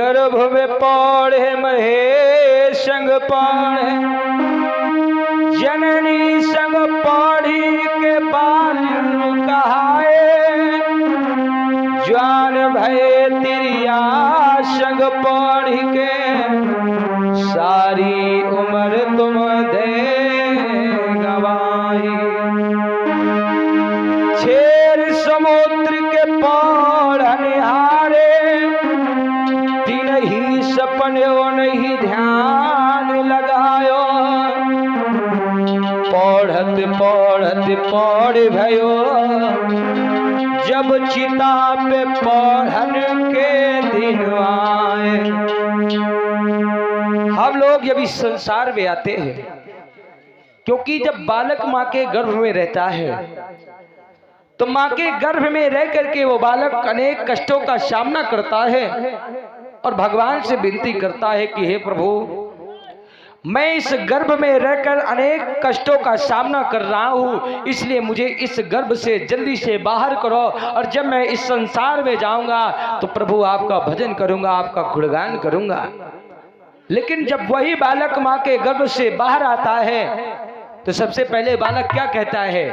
गर्भ में पौड़े महेश संग पौड़े जननी संग पौड़ी के बालू कहाए ज्वान भय तिरिया संग पौड़ी के सारी उम्र तुम दे गवाई। शेर समुद्र के पौड़ निहारे दिन ही सपने नहीं ध्यान लगायो पौड़त पौड़त पौड़ भयो जब चिता पे पौड़न के दिन आए। हम लोग जब इस संसार में आते हैं क्योंकि जब बालक माँ के गर्भ में रहता है तो माँ के गर्भ में रह करके वो बालक अनेक कष्टों का सामना करता है और भगवान से विनती करता है कि हे प्रभु मैं इस गर्भ में रहकर अनेक कष्टों का सामना कर रहा हूँ, इसलिए मुझे इस गर्भ से जल्दी से बाहर करो और जब मैं इस संसार में जाऊंगा तो प्रभु आपका भजन करूंगा, आपका गुणगान करूंगा। लेकिन जब वही बालक माँ के गर्भ से बाहर आता है तो सबसे पहले बालक क्या कहता है?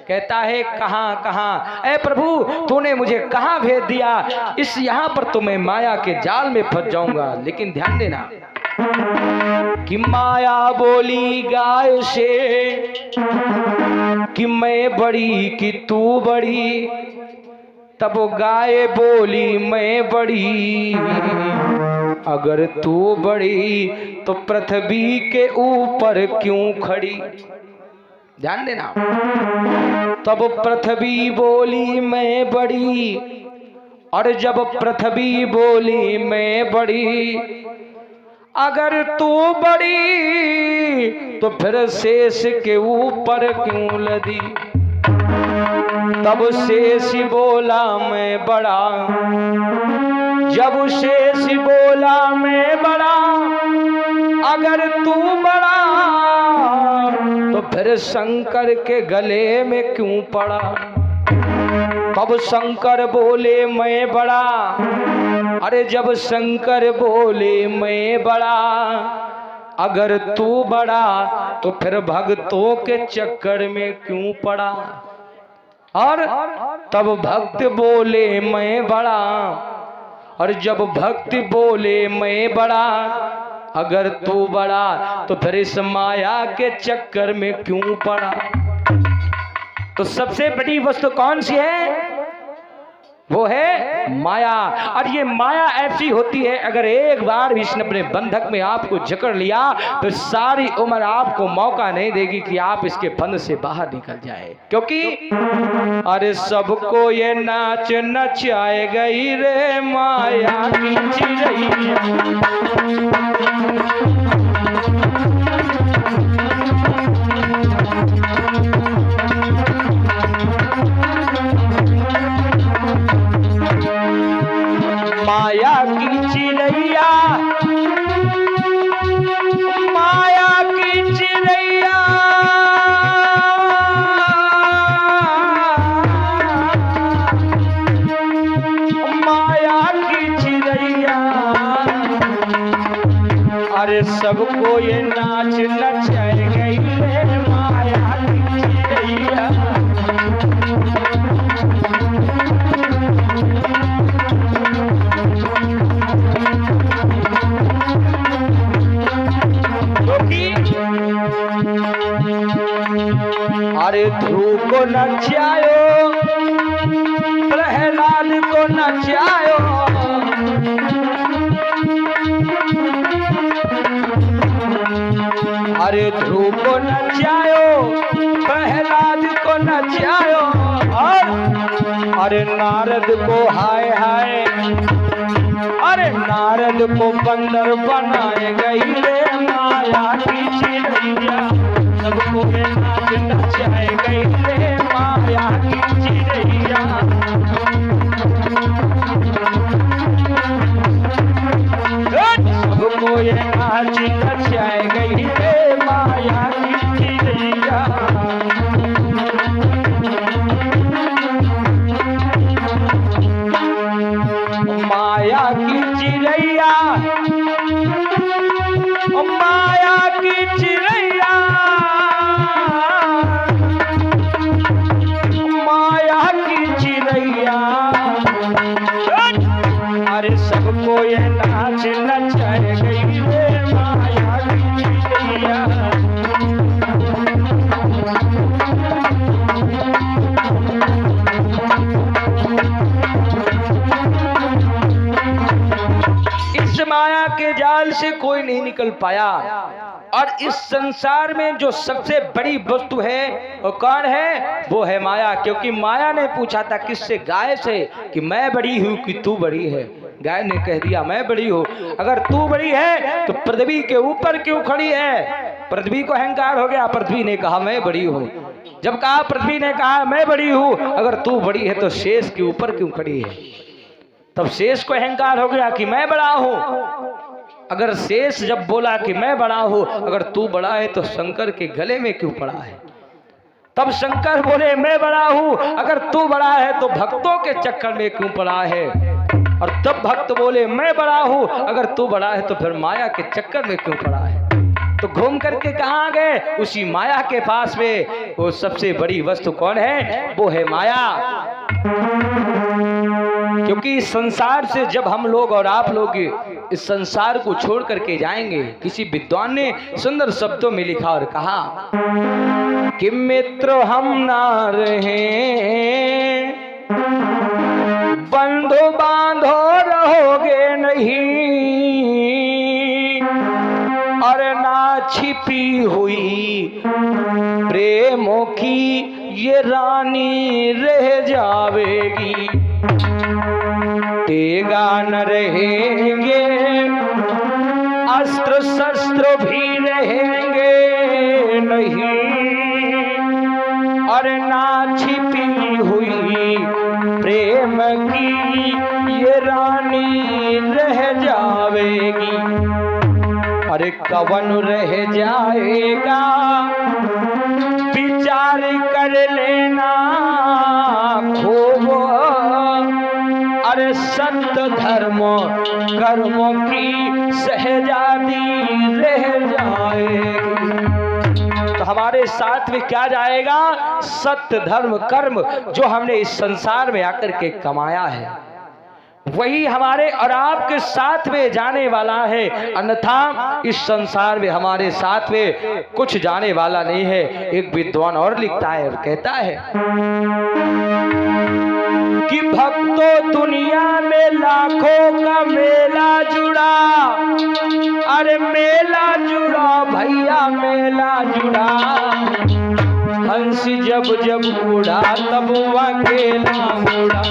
कहता है कहाँ कहाँ ऐ प्रभु तूने मुझे कहाँ भेज दिया, इस यहाँ पर तो मैं माया के जाल में फंस जाऊंगा। लेकिन ध्यान देना कि माया बोली गाय से कि मैं बड़ी कि तू बड़ी, तब गाय बोली मैं बड़ी अगर तू बड़ी तो पृथ्वी के ऊपर क्यों खड़ी। ध्यान देना, तब पृथ्वी बोली मैं बड़ी और जब पृथ्वी बोली मैं बड़ी अगर तू बड़ी तो फिर शेष के ऊपर क्यों लदी। तब शेष बोला मैं बड़ा, जब शेष बोला मैं बड़ा अगर तू बड़ा तो फिर शंकर के गले में क्यों पड़ा। तब शंकर बोले मैं बड़ा, अरे जब शंकर बोले मैं बड़ा अगर तू बड़ा तो फिर भक्तों के चक्कर में क्यों पड़ा। और तब भक्त बोले मैं बड़ा और जब भक्त बोले मैं बड़ा अगर तू बड़ा तो फिर इस माया के चक्कर में क्यों पड़ा। तो सबसे बड़ी वस्तु कौन सी है? वो है माया। और ये माया ऐसी होती है अगर एक बार भी इसने अपने बंधक में आपको जकड़ लिया तो सारी उम्र आपको मौका नहीं देगी कि आप इसके बंध से बाहर निकल जाए। क्योंकि अरे सबको ये नाच नचाए गई रे माया की चिड़ैया। माया की चिड़ैया, माया की चिड़ैया, माया की चिड़ैया, अरे सबको ये नाच नचाए गई रे माया की चिड़ैया। अरे ध्रुव को नचायो, प्रहलाद को नचायो, अरे ध्रुव को नचायो, प्रहलाद को नचायो और अरे नारद को हाय हाय, अरे नारद को बंदर बनाए गई रे माया की चिड़ैया। सबको नाच नचाए गई रे माया की चिड़ैया। सबको ये नाच नचाए गई रे माया की चिड़ैया। माया की चिड़ैया से कोई नहीं निकल पाया। और इस संसार में जो सबसे बड़ी वस्तु है वो कौन है? वो है माया। क्योंकि माया ने पूछा था किससे? गाय से, कि मैं बड़ी हूँ कि तू बड़ी है? गाय ने कह दिया मैं बड़ी हूँ। अगर तू बड़ी है तो पृथ्वी के ऊपर क्यों खड़ी है? पृथ्वी को अहंकार हो गया, पृथ्वी ने कहा मैं बड़ी हूँ। जब कहा पृथ्वी ने कहा मैं बड़ी हूँ, अगर तू बड़ी है तो शेष के ऊपर क्यों खड़ी है? तब शेष को अहंकार हो गया कि मैं बड़ा हूँ। अगर शेष जब बोला कि मैं बड़ा हूँ, अगर तू बड़ा है तो शंकर के गले में क्यों पड़ा है? तब शंकर बोले मैं बड़ा हूँ, अगर तू बड़ा है तो भक्तों के चक्कर में क्यों पड़ा है? और तब भक्त बोले मैं बड़ा हूँ, अगर तू बड़ा है तो फिर माया के चक्कर में क्यों पड़ा है? तो घूम करके कहाँ गए? उसी माया के पास में। वो सबसे बड़ी वस्तु कौन है? वो है माया। क्योंकि इस संसार से जब हम लोग और आप लोग इस संसार को छोड़ करके जाएंगे, किसी विद्वान ने सुंदर शब्दों में लिखा और कहा कि मित्र हम ना रहे, बंधु बांधो रहोगे नहीं, और ना छिपी हुई प्रेमों की ये रानी रह जावेगी। तेगा न रहेंगे, अस्त्र शस्त्र भी रहेंगे नहीं, और ना छिपी हुई प्रेम की ये रानी रह जावेगी। अरे कवन रह जाएगा विचार कर लेना खूब, अरे सत्य धर्म कर्मों की सहजादी रह जाएगी। तो हमारे साथ में क्या जाएगा? सत्य धर्म कर्म जो हमने इस संसार में आकर के कमाया है, वही हमारे और आपके साथ में जाने वाला है। अन्यथा इस संसार में हमारे साथ में कुछ जाने वाला नहीं है। एक विद्वान और लिखता है और कहता है कि भक्तों दुनिया में लाखों का मेला जुड़ा, अरे मेला जुड़ा भैया मेला जुड़ा, हंस जब जब उड़ा तब अकेला उड़ा,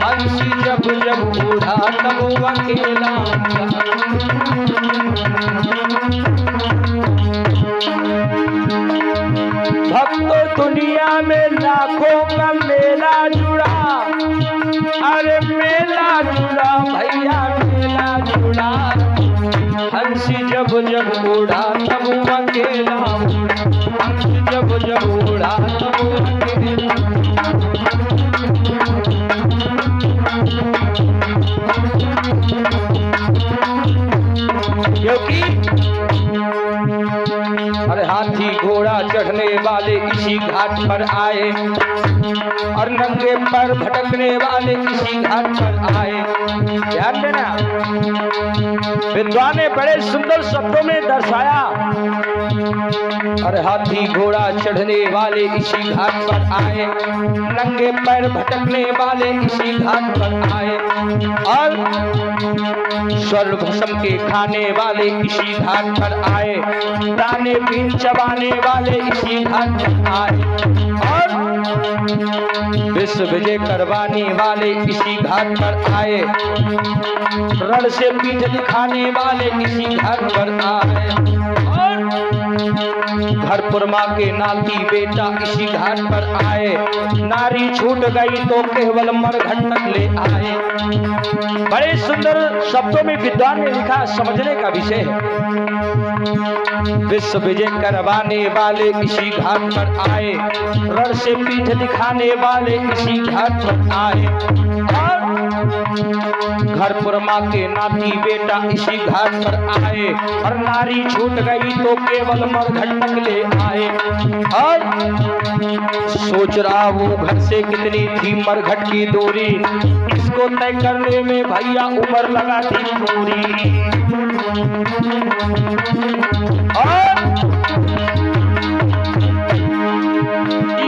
हंस जब जब उड़ा तब अकेला उड़ा। भक्तों दुनिया में लाखों का मेला जुड़ा, अरे मेला जुड़ा भैया मेला जुड़ा, हंस जब जब उड़ा तब अकेला उड़ा, हंस जब जब उड़ा तब अकेला। क्योंकि अरे हाथी घोड़ा चढ़ने वाले इसी घाट पर आए, और नंगे पर भटकने वाले इसी घाट पर आए। ध्यान देना, विद्वान ने बड़े सुंदर शब्दों में दर्शाया। अरे हाथी घोड़ा चढ़ने वाले इसी घाट पर आए, नंगे पैर भटकने वाले इसी घाट पर आए, और स्वर्ग भस्म के खाने वाले इसी घाट पर आए, दाने बीन चबाने वाले इसी घाट पर आए, और विश्व विजय करवाने वाले इसी घाट पर आए, रण से पीठ दिखाने वाले इसी घाट पर आए, और घरपुर माँ के नाती बेटा इसी घाट पर आए, नारी छूट गई तो केवल मरघट तक ले आए। बड़े सुंदर शब्दों में विद्वान ने लिखा, समझने का विषय है। विश्व विजय करवाने वाले इसी घाट पर आए, रण से पीठ दिखाने वाले इसी घाट पर आए, और घरपुर माँ के नाती बेटा इसी घाट पर आए, और नारी छूट गई तो केवल मरघट तक ले आए। और सोच रहा हूँ घर से कितनी थी मरघट की दूरी, इसको तय करने में भैया उम्र लगा थी पूरी। और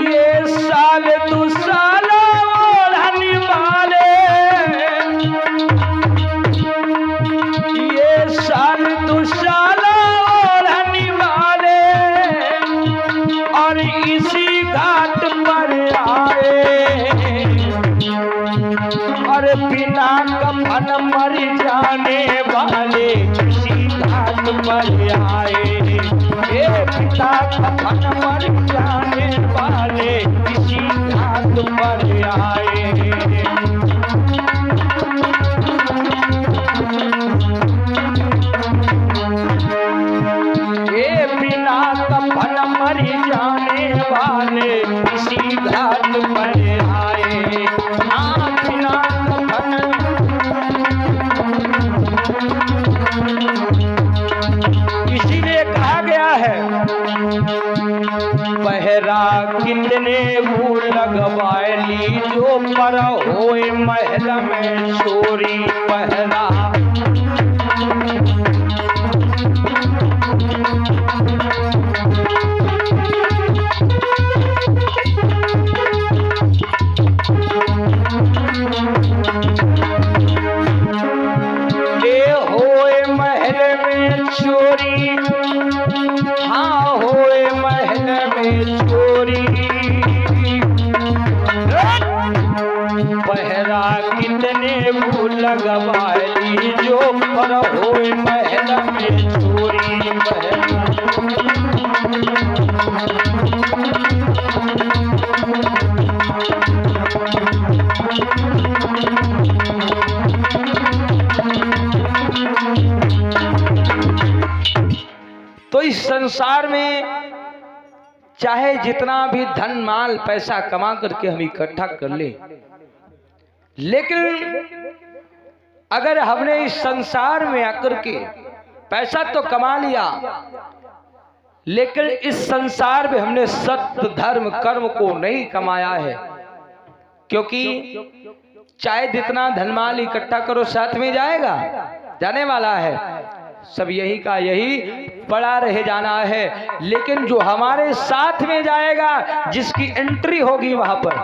ये साल दो साल ओढ़ने वाले, ये कफन मर जाने वाले किसी घाट पर आए। ये पिता कफन मर जाने वाले किसी घाट पर आए। ये बिना कफन मर जाने वाले किसी घाट पर आए। बिना कफन इसीलिए कहा गया है पहरा कितने वो लगवाए ली जो पर होए महल में चोरी। पहरा होए महल में चोरी, हाँ होए महल में चोरी। पहरा कितने वो लगवाई जो पर होए महल में चोरी। तो इस संसार में चाहे जितना भी धन माल पैसा कमा करके हम इकट्ठा कर ले, लेकिन अगर हमने इस संसार में आकर के पैसा तो कमा लिया, लेकिन इस संसार में हमने सत्य धर्म कर्म को नहीं कमाया है। क्योंकि चाहे जितना धन माल इकट्ठा करो साथ में जाएगा, जाने वाला है, सब यही का यही पड़ा रह जाना है। लेकिन जो हमारे साथ में जाएगा, जिसकी एंट्री होगी वहां पर,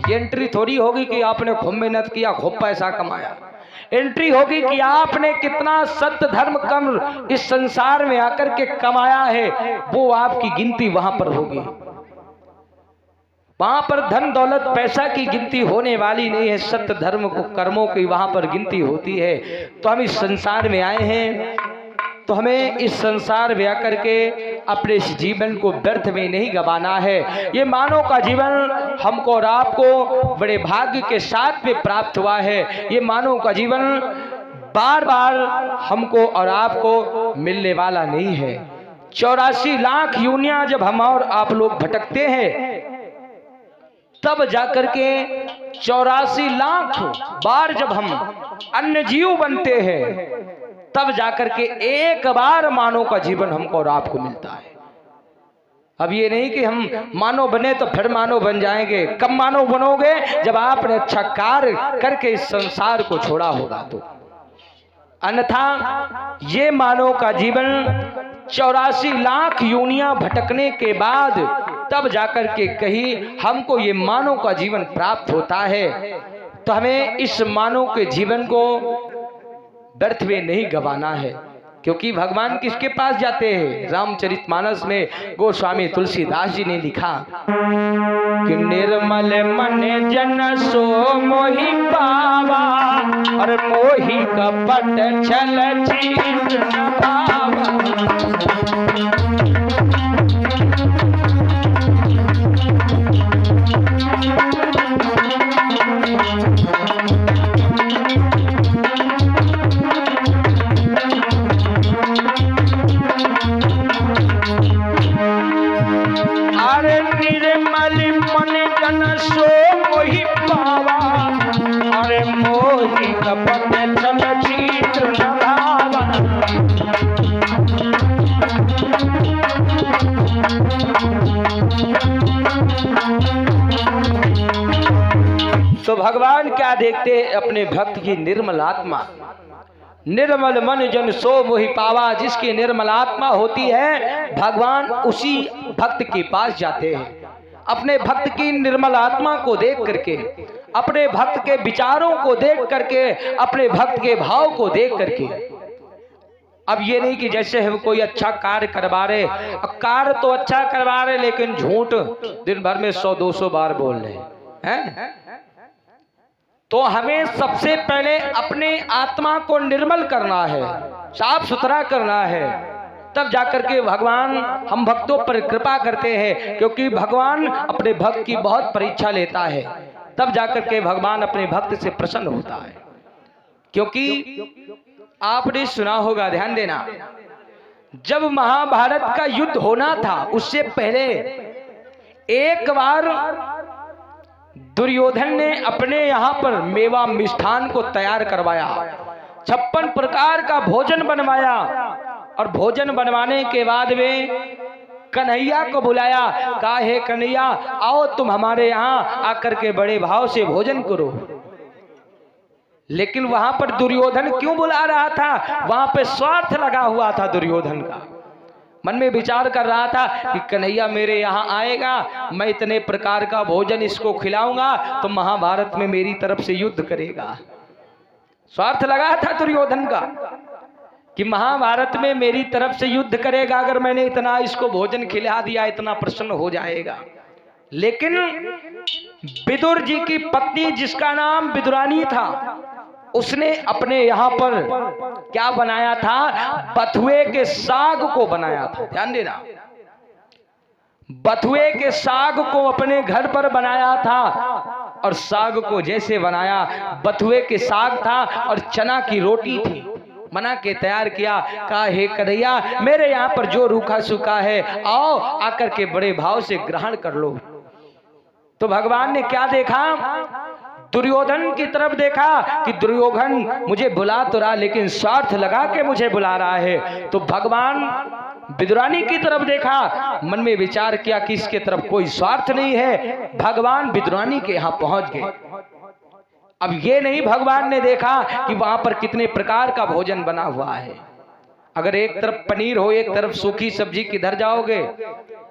ये एंट्री थोड़ी होगी कि आपने खूब मेहनत किया खूब पैसा कमाया। एंट्री होगी कि आपने कितना सत्य धर्म कर्म इस संसार में आकर के कमाया है, वो आपकी गिनती वहां पर होगी। वहां पर धन दौलत पैसा की गिनती होने वाली नहीं है, सत्य धर्म को कर्मों की वहां पर गिनती होती है। तो हम इस संसार में आए हैं, तो हमें इस संसार में आकर के अपने इस जीवन को व्यर्थ में नहीं गंवाना है। ये मानव का जीवन हमको और आपको बड़े भाग्य के साथ में प्राप्त हुआ है। ये मानव का जीवन बार बार हमको और आपको मिलने वाला नहीं है। 84 लाख यूनियां जब हम और आप लोग भटकते हैं, तब जाकर के 84 लाख बार जब हम अन्य जीव बनते हैं, तब जाकर के एक बार मानव का जीवन हमको और आपको मिलता है। अब ये नहीं कि हम मानव बने तो फिर मानव बन जाएंगे। कब मानव बनोगे? जब आपने अच्छा कार्य करके इस संसार को छोड़ा होगा तो। अन्यथा ये मानव का जीवन 84 लाख योनियां भटकने के बाद तब जाकर के कहीं हमको ये मानव का जीवन प्राप्त होता है। तो हमें इस मानव के जीवन को व्यर्थ में नहीं गंवाना है। क्योंकि भगवान किसके पास जाते हैं? रामचरितमानस में गोस्वामी तुलसीदास जी ने लिखा कि निर्मल मन जन सो मोहि पावा, और मोहि कपट छल छीन भावा। तो भगवान क्या देखते हैं? अपने भक्त की निर्मल आत्मा। निर्मल मन जन सो मोहि पावा, जिसकी निर्मल आत्मा होती है भगवान उसी भक्त के पास जाते हैं। अपने भक्त की निर्मल आत्मा को देख करके, अपने भक्त के विचारों को देख करके, अपने भक्त के भाव को देख करके। अब ये नहीं कि जैसे हम कोई अच्छा कार्य करवा रहे, कार्य तो अच्छा करवा रहे लेकिन झूठ दिन भर में 100-200 बार बोल रहे हैं। तो हमें सबसे पहले अपने आत्मा को निर्मल करना है, साफ सुथरा करना है, तब जाकर के भगवान हम भक्तों पर कृपा करते हैं। क्योंकि भगवान अपने भक्त की बहुत परीक्षा लेता है, तब जाकर के भगवान अपने भक्त से प्रसन्न होता है। क्योंकि आपने सुना होगा, ध्यान देना, जब महाभारत का युद्ध होना था उससे पहले एक बार दुर्योधन ने अपने यहाँ पर मेवा मिष्ठान को तैयार करवाया, 56 प्रकार का भोजन बनवाया, और भोजन बनवाने के बाद वे कन्हैया को बुलाया, कहा हे कन्हैया आओ तुम हमारे यहाँ आकर के बड़े भाव से भोजन करो। लेकिन वहां पर दुर्योधन क्यों बुला रहा था? वहां पे स्वार्थ लगा हुआ था दुर्योधन का। मन में विचार कर रहा था कि कन्हैया मेरे यहाँ आएगा, मैं इतने प्रकार का भोजन इसको खिलाऊंगा तो महाभारत में मेरी तरफ से युद्ध करेगा। स्वार्थ लगा था दुर्योधन का कि महाभारत में मेरी तरफ से युद्ध करेगा, अगर मैंने इतना इसको भोजन खिला दिया इतना प्रसन्न हो जाएगा। लेकिन विदुर जी की पत्नी जिसका नाम विदुरानी था, उसने अपने यहाँ पर क्या बनाया था? बथुए के साग को बनाया था। ध्यान देना, बथुए के साग को अपने घर पर बनाया था, और साग को जैसे बनाया, बथुए के साग था और चना की रोटी थी, बना के तैयार किया। कहा हे कन्हैया मेरे यहाँ पर जो रूखा सूखा है आओ आकर के बड़े भाव से ग्रहण कर लो। तो भगवान ने क्या देखा? दुर्योधन की तरफ देखा कि दुर्योधन मुझे बुला तो रहा लेकिन स्वार्थ लगा के मुझे बुला रहा है। तो भगवान विदुरानी की तरफ देखा, मन में विचार किया कि इसके तरफ कोई स्वार्थ नहीं है। भगवान विदुरानी के यहाँ पहुंच गए। अब ये नहीं भगवान ने देखा कि वहां पर कितने प्रकार का भोजन बना हुआ है। अगर एक तरफ पनीर हो, एक तरफ सूखी सब्जी, किधर जाओगे?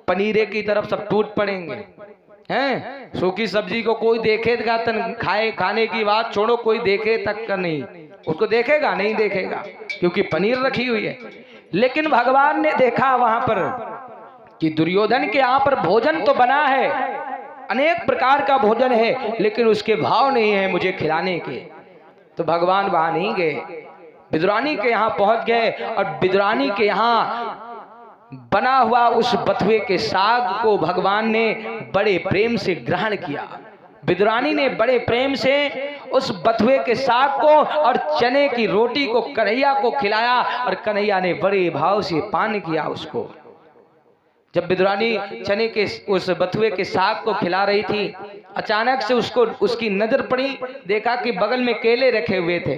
पनीरे की तरफ सब टूट पड़ेंगे हैं। सूखी सब्जी को कोई देखेगा तो खाने की बात छोड़ो, कोई देखे तक का नहीं, उसको देखेगा नहीं देखेगा, क्योंकि पनीर रखी हुई है। लेकिन भगवान ने देखा वहां पर कि दुर्योधन के यहाँ पर भोजन तो बना है, अनेक प्रकार का भोजन है, लेकिन उसके भाव नहीं है मुझे खिलाने के। तो भगवान वहां नहीं गए, विदुरानी के यहाँ पहुंच गए, और विदुरानी के यहाँ बना हुआ उस बथुए के साग को भगवान ने बड़े प्रेम से ग्रहण किया। विदुरानी ने बड़े प्रेम से उस बथुए के साग को और चने की रोटी को कन्हैया को खिलाया, और कन्हैया ने बड़े भाव से पान किया उसको। जब विदुरानी चने के उस बथुए के साग को खिला रही थी, अचानक से उसकी नजर पड़ी, देखा कि बगल में केले रखे हुए थे।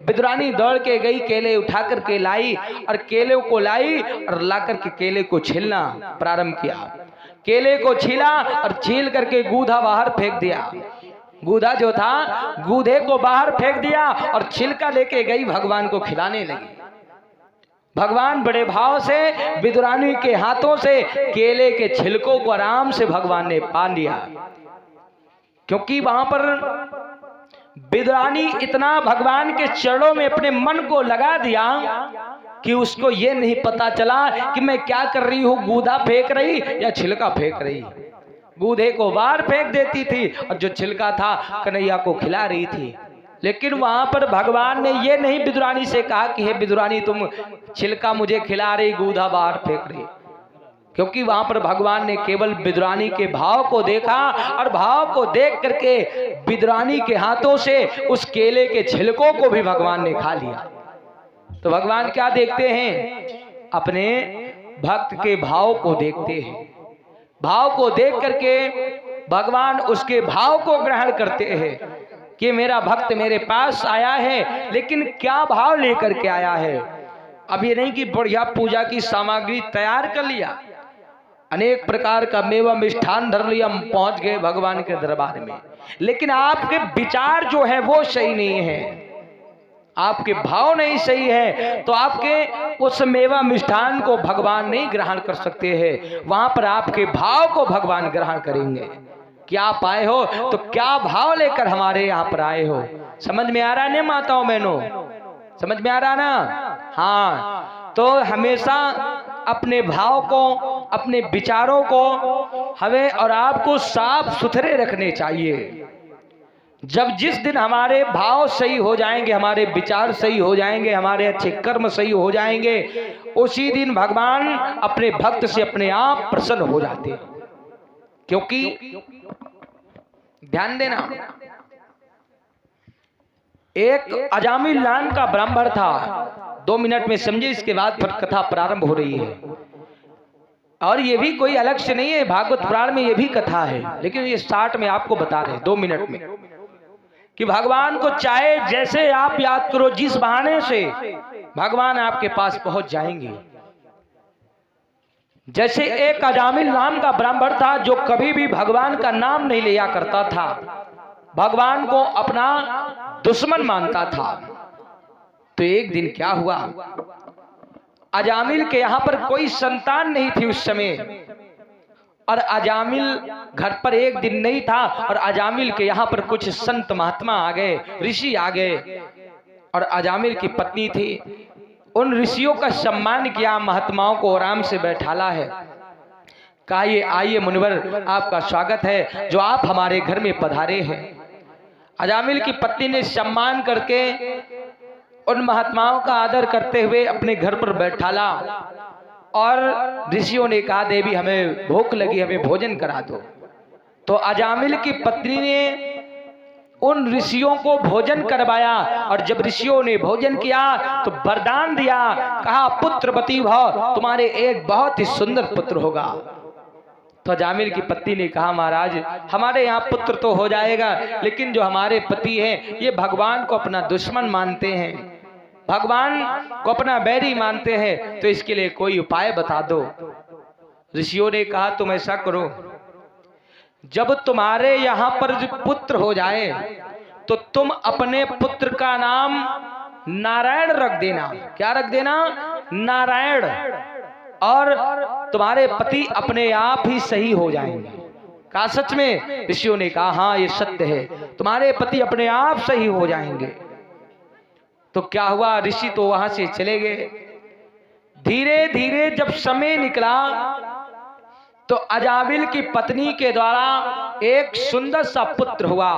विदुरानी दौड़ के गई, केले उठा कर के लाई, और केले को लाई और लाकर के केले को छीलना प्रारंभ किया। केले को छीला और छील करके गूदा बाहर फेंक दिया। गूदा जो था, गूदे को बाहर फेंक दिया और छिलका लेके गई भगवान को खिलाने लगी। भगवान बड़े भाव से विदुरानी के हाथों से केले के छिलकों को आराम से भगवान ने पान लिया, क्योंकि वहां पर विदुरानी इतना भगवान के चरणों में अपने मन को लगा दिया कि उसको ये नहीं पता चला कि मैं क्या कर रही हूँ, गूदा फेंक रही या छिलका फेंक रही। गूदे को बाहर फेंक देती थी और जो छिलका था कन्हैया को खिला रही थी। लेकिन वहां पर भगवान ने ये नहीं विदुरानी से कहा कि हे विदुरानी तुम छिलका मुझे खिला रही, गूदा बाहर फेंक रही, क्योंकि वहां पर भगवान ने केवल विदुरानी के भाव को देखा, और भाव को देख करके विदुरानी के हाथों से उस केले के छिलकों को भी भगवान ने खा लिया। तो भगवान क्या देखते हैं? अपने भक्त के भाव को देखते हैं। भाव को देख करके भगवान उसके भाव को ग्रहण करते हैं कि मेरा भक्त मेरे पास आया है, लेकिन क्या भाव लेकर के आया है। अब ये नहीं कि बढ़िया पूजा की सामग्री तैयार कर लिया, अनेक प्रकार का मेवा मिष्ठान धर लिया, हम पहुंच गए भगवान के दरबार में, लेकिन आपके विचार जो है वो सही नहीं है, आपके भाव नहीं सही है, तो आपके उस मेवा मिष्ठान को भगवान नहीं ग्रहण कर सकते हैं। वहां पर आपके भाव को भगवान ग्रहण करेंगे। क्या आप आए हो तो क्या भाव लेकर हमारे यहाँ पर आए हो? समझ में आ रहा है ना माताओं बहनों? समझ में आ रहा ना? हाँ, तो हमेशा अपने भाव को, अपने विचारों को हमें और आपको साफ सुथरे रखने चाहिए। जब जिस दिन हमारे भाव सही हो जाएंगे, हमारे विचार सही हो जाएंगे, हमारे अच्छे कर्म सही हो जाएंगे, उसी दिन भगवान अपने भक्त से अपने आप प्रसन्न हो जाते हैं। क्योंकि ध्यान देना, एक अजामिल नाम का ब्राह्मण था। 2 मिनट में समझे, इसके बाद फिर कथा प्रारंभ हो रही है। और ये भी कोई अलग से नहीं है, भागवत पुराण में ये भी कथा है, लेकिन ये स्टार्ट में आपको बता रहे हैं 2 मिनट में कि भगवान को चाहे जैसे आप याद करो, जिस बहाने से भगवान आपके पास पहुंच जाएंगे। जैसे एक अजामिल नाम का ब्राह्मण था जो कभी भी भगवान का नाम नहीं लिया करता था, भगवान को अपना दुश्मन मानता था। तो एक दिन क्या हुआ, अजामिल के यहां पर कोई संतान नहीं थी उस समय, और अजामिल घर पर एक दिन नहीं था, और अजामिल के यहाँ पर कुछ संत महात्मा आ गए, ऋषि आ गए, और अजामिल की पत्नी थी। उन ऋषियों का सम्मान किया, महात्माओं को आराम से बैठाला है, कहा ये आइए मुनिवर, आपका स्वागत है जो आप हमारे घर में पधारे हैं। अजामिल की पत्नी ने सम्मान करके उन महात्माओं का आदर करते हुए अपने घर पर बैठाला, और ऋषियों ने कहा देवी हमें भूख लगी, हमें भोजन करा दो। तो अजामिल की पत्नी ने उन ऋषियों को भोजन करवाया, और जब ऋषियों ने भोजन किया तो वरदान दिया, कहा पुत्रवती भव, तुम्हारे एक बहुत ही सुंदर पुत्र होगा। तो अजामिल की पत्नी ने कहा महाराज हमारे यहाँ पुत्र तो हो जाएगा, लेकिन जो हमारे पति हैं ये भगवान को अपना दुश्मन मानते हैं, भगवान को अपना बैरी मानते हैं, तो इसके लिए कोई उपाय बता दो। ऋषियों ने कहा तुम ऐसा करो, जब तुम्हारे यहाँ पर जो पुत्र हो जाए तो तुम अपने पुत्र का नाम नारायण रख देना। क्या रख देना? नारायण। और तुम्हारे पति अपने आप ही सही हो जाएंगे। कहा सच में? ऋषियों ने कहा हाँ ये सत्य है, तुम्हारे पति अपने आप सही हो जाएंगे। तो क्या हुआ, ऋषि तो वहां से चले गए। धीरे धीरे जब समय निकला तो अजामिल की पत्नी के द्वारा एक सुंदर सा पुत्र हुआ,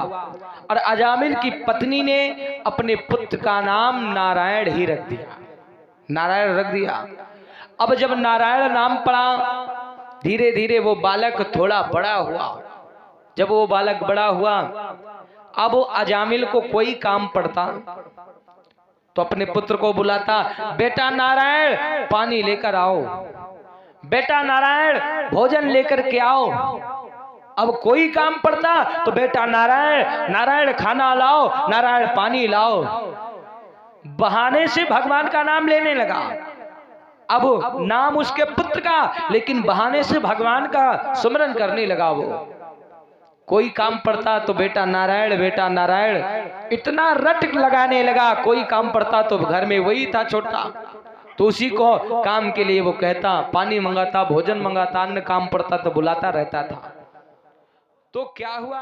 और अजामिल की पत्नी ने अपने पुत्र का नाम नारायण ही रख दिया, नारायण रख दिया। अब जब नारायण नाम पड़ा, धीरे धीरे वो बालक थोड़ा बड़ा हुआ। जब वो बालक बड़ा हुआ, अब अजामिल को कोई काम पड़ता तो अपने पुत्र को बुलाता, बेटा नारायण पानी लेकर आओ, बेटा नारायण भोजन लेकर के आओ। अब कोई काम पड़ता तो बेटा नारायण, नारायण खाना लाओ, नारायण पानी लाओ। बहाने से भगवान का नाम लेने लगा। अब नाम उसके पुत्र का, लेकिन बहाने से भगवान का सुमरन करने लगा। वो कोई काम पड़ता तो बेटा नारायण, बेटा नारायण, इतना रट लगाने लगा। कोई काम पड़ता तो घर में वही था छोटा, तो उसी को काम के लिए वो कहता, पानी मंगाता, भोजन मंगाता, अन्य काम पड़ता तो बुलाता रहता था। तो क्या हुआ,